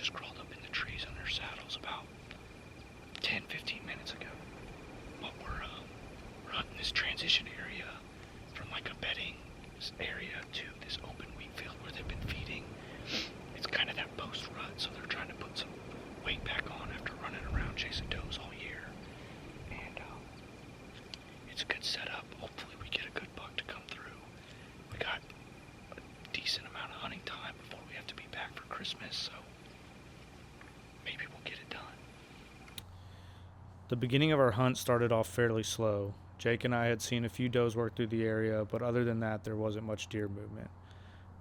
just crawled up in the trees on their saddles about 10-15 minutes ago. But we're hunting this transition area from like a bedding area to this open wheat field where they've been feeding. It's kind of that post-rut, so they're trying to put some weight back on after running around chasing does all year. And it's a good setup. Hopefully we get a good buck to come through. We got a decent amount of hunting time before we have to be back for Christmas, so maybe we'll get it done. The beginning of our hunt started off fairly slow. Jake and I had seen a few does work through the area, but other than that, there wasn't much deer movement.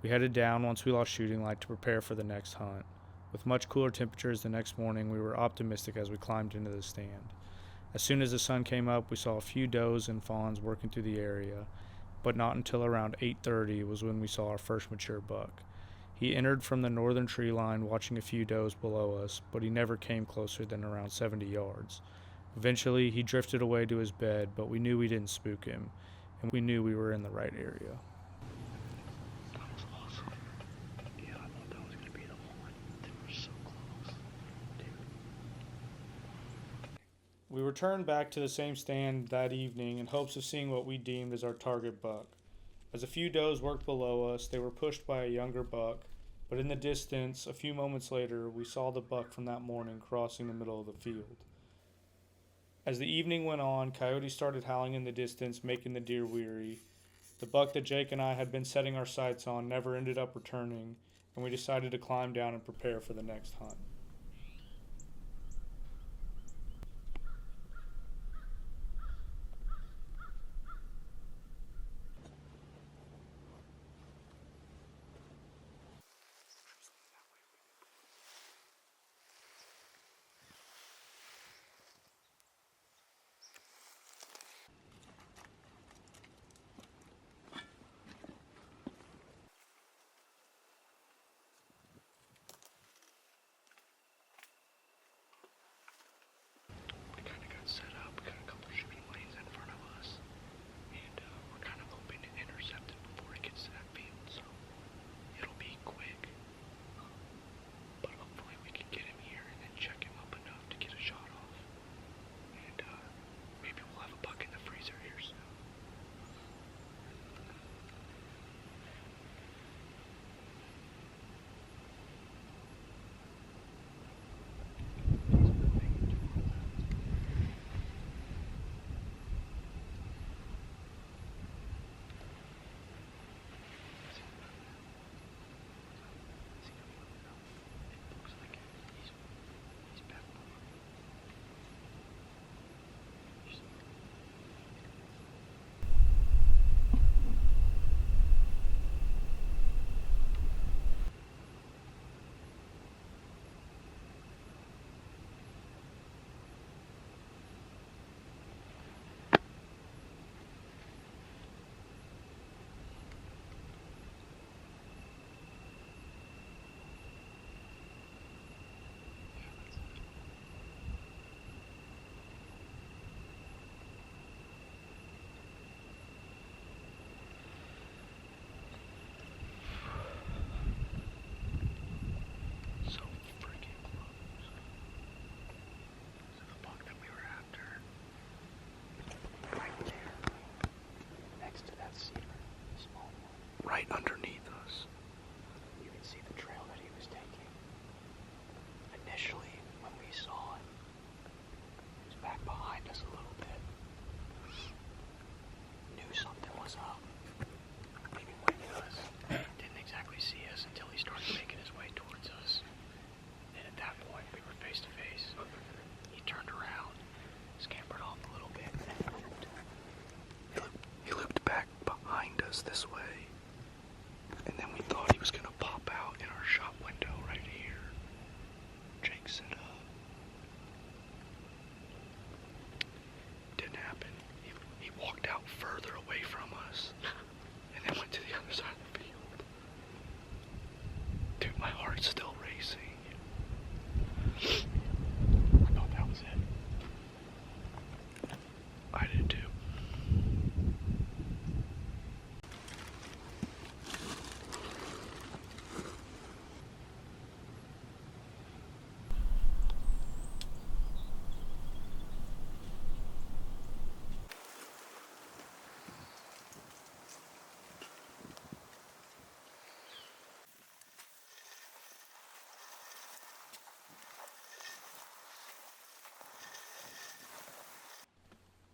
We headed down once we lost shooting light to prepare for the next hunt. With much cooler temperatures the next morning, we were optimistic as we climbed into the stand. As soon as the sun came up, we saw a few does and fawns working through the area, but not until around 8:30 was when we saw our first mature buck. He entered from the northern tree line, watching a few does below us, but he never came closer than around 70 yards. Eventually, he drifted away to his bed, but we knew we didn't spook him, and we knew we were in the right area. That was awesome. Yeah, I thought that was going to be the one. They were so close. Dude. We returned back to the same stand that evening in hopes of seeing what we deemed as our target buck. As a few does worked below us, they were pushed by a younger buck, but in the distance, a few moments later, we saw the buck from that morning crossing the middle of the field. As the evening went on, coyotes started howling in the distance, making the deer weary. The buck that Jake and I had been setting our sights on never ended up returning, and we decided to climb down and prepare for the next hunt.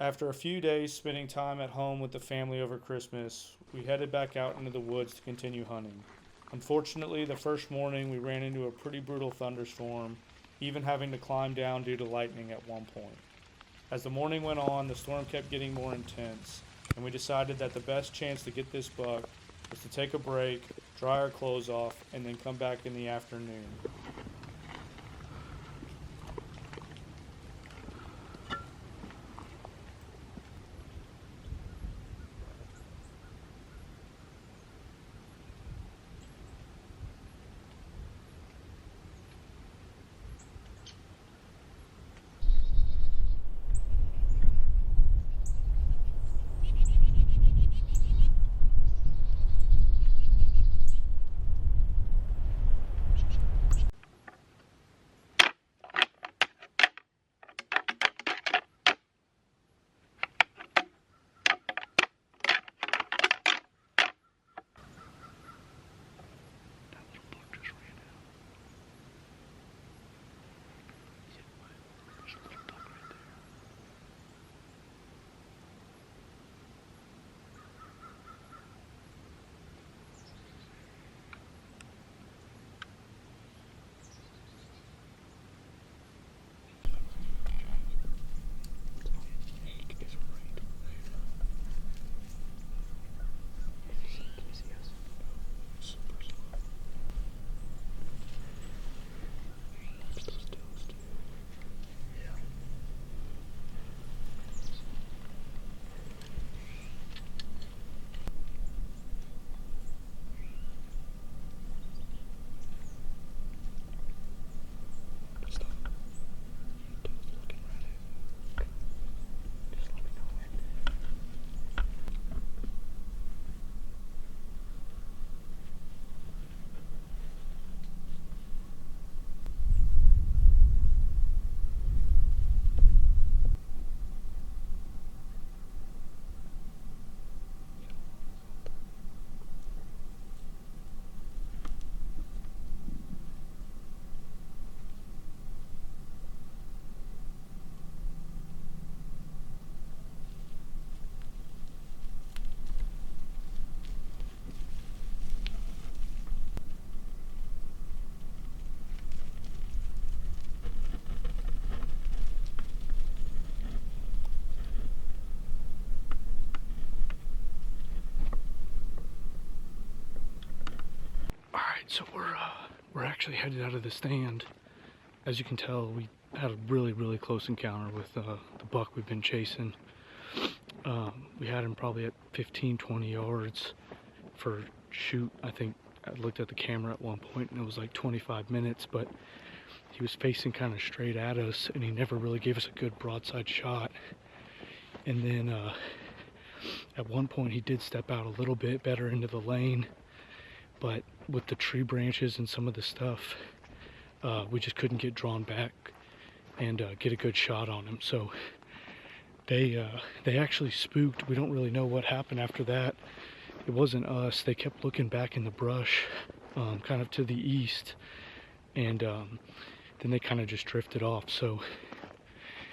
After a few days spending time at home with the family over Christmas, we headed back out into the woods to continue hunting. Unfortunately, the first morning we ran into a pretty brutal thunderstorm, even having to climb down due to lightning at one point. As the morning went on, the storm kept getting more intense, and we decided that the best chance to get this buck was to take a break, dry our clothes off, and then come back in the afternoon. So we're actually headed out of the stand. As you can tell, we had a really close encounter with the buck we've been chasing. We had him probably at 15-20 yards for shoot. I think I looked at the camera at one point and it was like 25 minutes, but he was facing kind of straight at us and he never really gave us a good broadside shot. And then at one point he did step out a little bit better into the lane, but with the tree branches and some of the stuff, we just couldn't get drawn back and get a good shot on him. So they actually spooked. We don't really know what happened after that. It wasn't us. They kept looking back in the brush, kind of to the east, and then they kind of just drifted off. So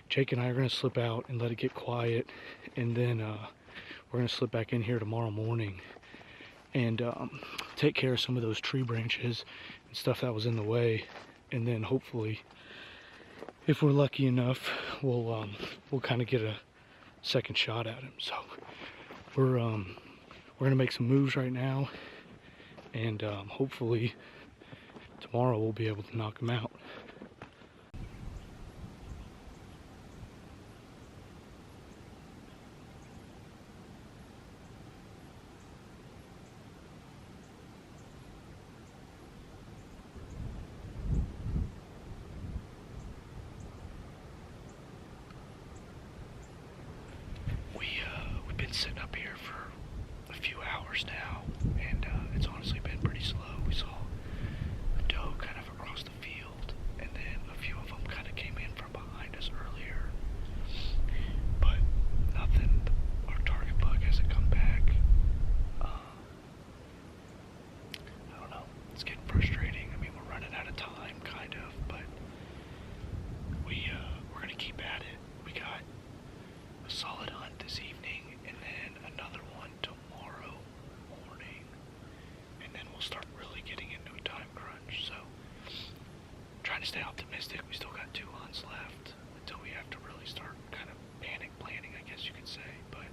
Jake and I are going to slip out and let it get quiet, and then we're going to slip back in here tomorrow morning and take care of some of those tree branches and stuff that was in the way, and then hopefully, if we're lucky enough, we'll kind of get a second shot at him. So we're gonna make some moves right now, and hopefully tomorrow we'll be able to knock him out. We've been sitting up here for a few hours now, and it's honestly been pretty slow. We saw a doe kind of across the field, and then a few of them kind of came in from behind us earlier, but nothing. Our target buck hasn't come back. I don't know. It's getting frustrating. I mean, we're running out of time, kind of, but we're gonna keep at it. We got a solid optimistic. We still got 2 hunts left until we have to really start kind of panic planning, I guess you could say. But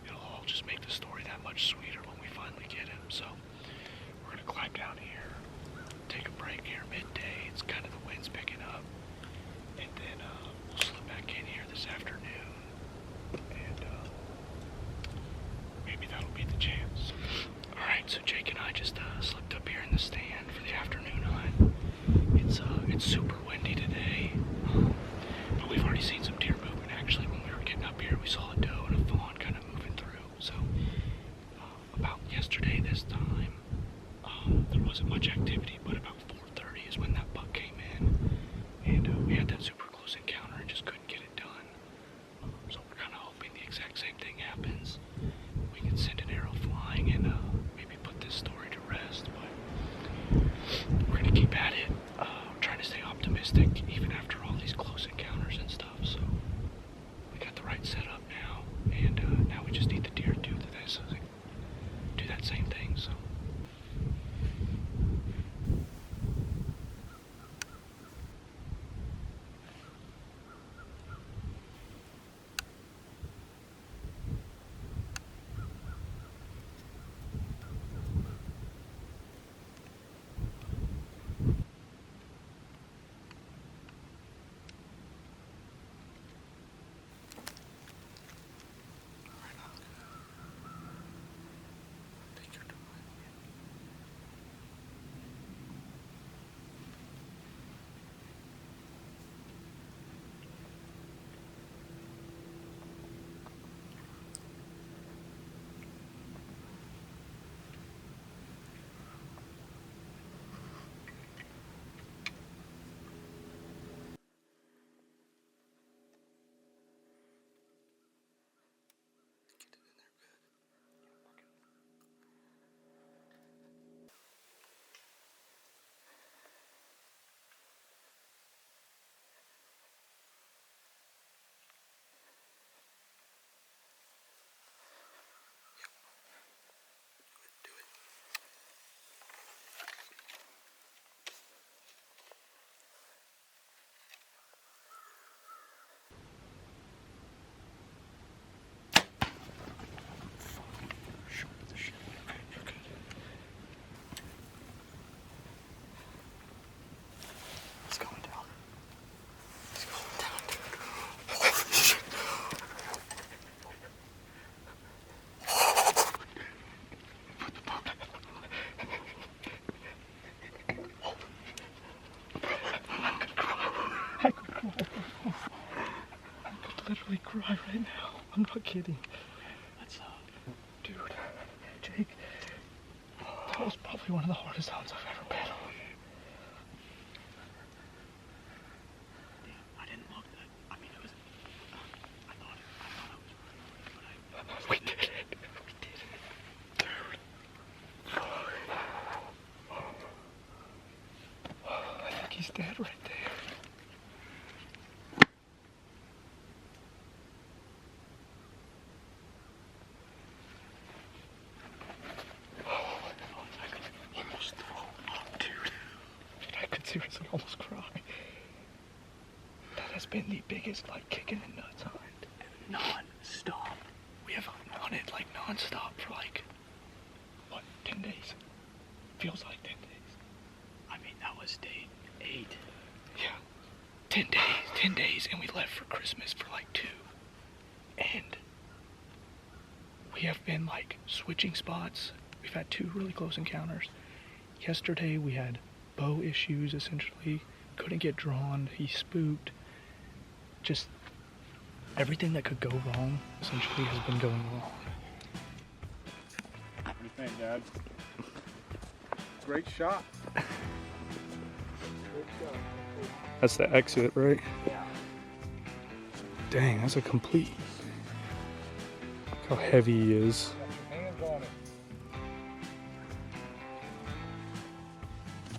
it'll all just make the story that much sweeter when we finally get him. So we're gonna climb down here, take a break here midday. It's kind of the wind's picking up, and then we'll slip back in here this afternoon, and maybe that'll be the chance. All right, so Jake and I just slipped up here in the stand for the afternoon hunt. It's super windy today, but we've already seen some deer movement. Actually, when we were getting up here, we saw a doe and a fawn kind of moving through. So about yesterday this time, there wasn't much activity, but about 4:30 is when that buck came in, and we had that super close encounter and just couldn't get it done. So we're kind of hoping the exact same thing happens. We can send an arrow flying and maybe put this story to rest, but we're gonna keep at it. Trying to stay optimistic even after all these close encounters and stuff. So we got the right setup now, and now we just need the deer to do that same thing. So. Literally cry right now. I'm not kidding. That's dude, Jake, that was probably one of the hardest hunts I've ever been on. Yeah, I didn't look that. I mean, it was. I thought I was right, but we did it. We did it, dude. I think he's dead right there. Seriously, almost cry. That has been the biggest, like, kicking in nuts hunt. Non-stop. We have hunted, like, non-stop for, like, what, 10 days? Feels like 10 days. I mean, that was day 8. Yeah. 10 days, and we left for Christmas for, like, 2. And we have been, like, switching spots. We've had 2 really close encounters. Yesterday, we had bow issues, essentially. Couldn't get drawn. He spooked. Just everything that could go wrong, essentially, has been going wrong. What do you think, Dad? Great shot. That's the exit, right? Yeah. Dang, that's a complete. Look how heavy he is. Got your hands on it.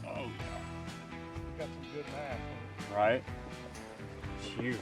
Oh, yeah. You got some good mass. Right? It's huge.